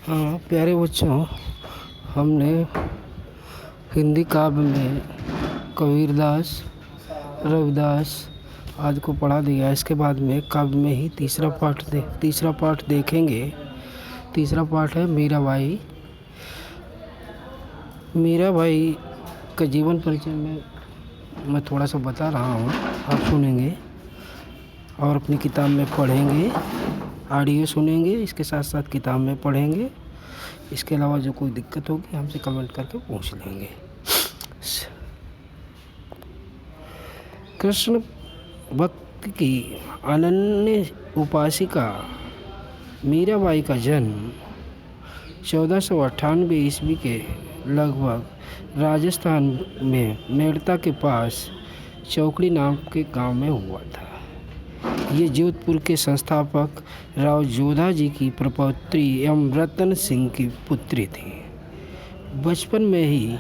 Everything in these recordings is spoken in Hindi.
हाँ प्यारे बच्चों, हमने हिंदी काव्य में कबीरदास, रविदास आदि को पढ़ा दिया। इसके बाद में काव्य में ही तीसरा पाठ देखेंगे। तीसरा पाठ है मीराबाई। मीराबाई का जीवन परिचय में मैं थोड़ा सा बता रहा हूँ, आप सुनेंगे और अपनी किताब में पढ़ेंगे। ऑडियो सुनेंगे, इसके साथ साथ किताब में पढ़ेंगे। इसके अलावा जो कोई दिक्कत होगी हमसे कमेंट करके पूछ लेंगे। कृष्ण भक्त की अनन्य उपासिका मीराबाई का जन्म 1498 ईस्वी के लगभग राजस्थान में मेड़ता के पास चौकड़ी नाम के गांव में हुआ था। ये जोधपुर के संस्थापक राव जोधा जी की प्रपौत्री एवं रतन सिंह की पुत्री थी। बचपन में ही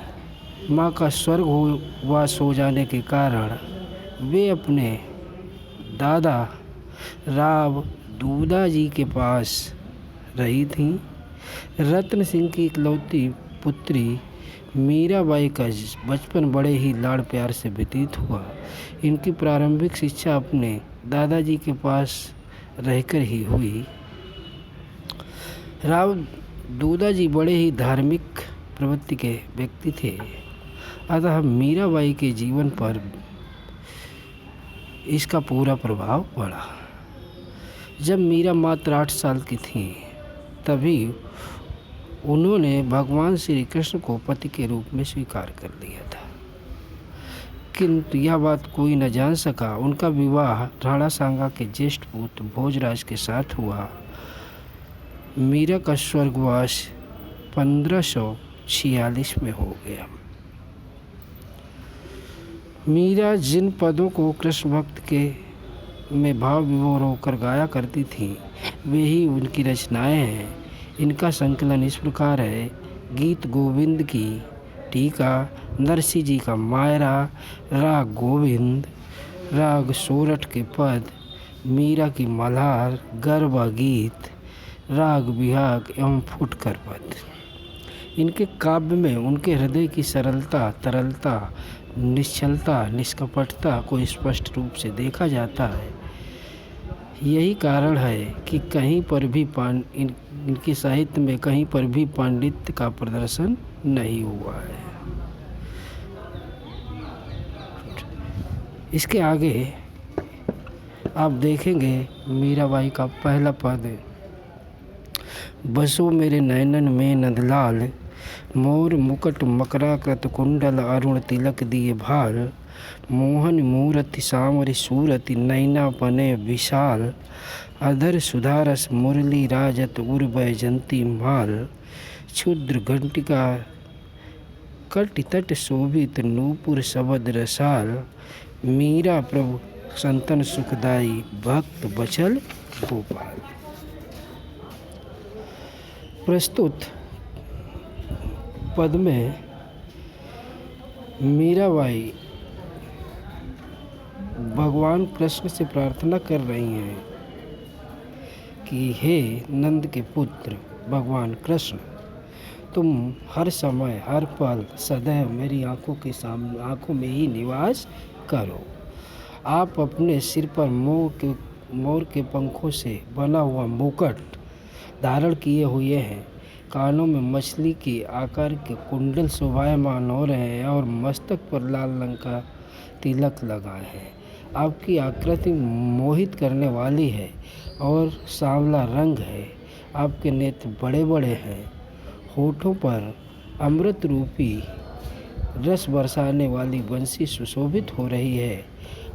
माँ का स्वर्गवास हो जाने के कारण वे अपने दादा राव दूधा जी के पास रही थीं। रतन सिंह की इकलौती पुत्री मीराबाई का बचपन बड़े ही लाड़ प्यार से व्यतीत हुआ। इनकी प्रारंभिक शिक्षा अपने दादाजी के पास रहकर ही हुई। राव दूधा जी बड़े ही धार्मिक प्रवृत्ति के व्यक्ति थे, अतः मीराबाई के जीवन पर इसका पूरा प्रभाव पड़ा। जब मीरा मात्र 8 साल की थी तभी उन्होंने भगवान श्री कृष्ण को पति के रूप में स्वीकार कर लिया था, किंतु यह बात कोई न जान सका। उनका विवाह राणा सांगा के ज्येष्ठ पुत्र भोजराज के साथ हुआ। मीरा का स्वर्गवास 1546 में हो गया। मीरा जिन पदों को कृष्ण भक्त के में भाव विभोर होकर गाया करती थी वे ही उनकी रचनाएं हैं। इनका संकलन इस प्रकार है: गीत गोविंद की टीका, नरसिंह जी का मायरा, राग गोविंद, राग सोरठ के पद, मीरा की मल्हार, गरबा गीत, राग बिहाग एवं फुटकर पद। इनके काव्य में उनके हृदय की सरलता, तरलता, निश्चलता, निष्कपटता को स्पष्ट रूप से देखा जाता है। यही कारण है कि कहीं पर भी इनके साहित्य में कहीं पर भी पांडित्य का प्रदर्शन नहीं हुआ है। इसके आगे आप देखेंगे मीराबाई का पहला पद: बसो मेरे नैनन में नंदलाल, मोर मुकुट मकराकृत कुंडल, अरुण तिलक दिए भाल, मोहन मूरति सामरि सूरति, नैना पने विशाल, अधर सुधारस मुरली राजत उर बैजंती माल, क्षुद्र घंटिका कटि तट शोभित नूपुर शबद रसाल, मीरा प्रभु संतन सुखदाई, भक्त बचल गोपाल। प्रस्तुत पद में मीराबाई भगवान कृष्ण से प्रार्थना कर रही हैं कि हे नंद के पुत्र भगवान कृष्ण, तुम हर समय हर पल सदैव मेरी आँखों में ही निवास करो। आप अपने सिर पर मोर के पंखों से बना हुआ मुकुट धारण किए हुए हैं, कानों में मछली के आकार के कुंडल शोभायमान हो रहे हैं और मस्तक पर लाल रंग का तिलक लगा है। आपकी आकृति मोहित करने वाली है और सांवला रंग है। आपके नेत्र बड़े बड़े हैं, होठों पर अमृत रूपी रस बरसाने वाली बंसी सुशोभित हो रही है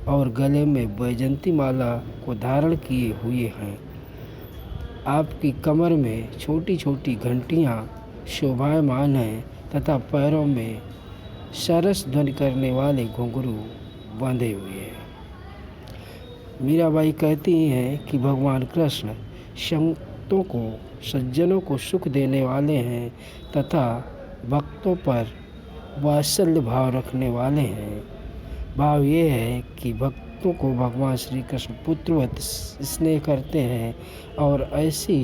और गले में वैजंती माला को धारण किए हुए हैं। आपकी कमर में छोटी छोटी घंटियाँ शोभायमान हैं तथा पैरों में सरस ध्वनि करने वाले घुंघरू बंधे हुए हैं। मीराबाई कहती हैं कि भगवान कृष्ण संतों को, सज्जनों को सुख देने वाले हैं तथा भक्तों पर वात्सल्य भाव रखने वाले हैं। भाव ये है कि भक्तों को भगवान श्री कृष्ण पुत्रवत स्नेह करते हैं और ऐसी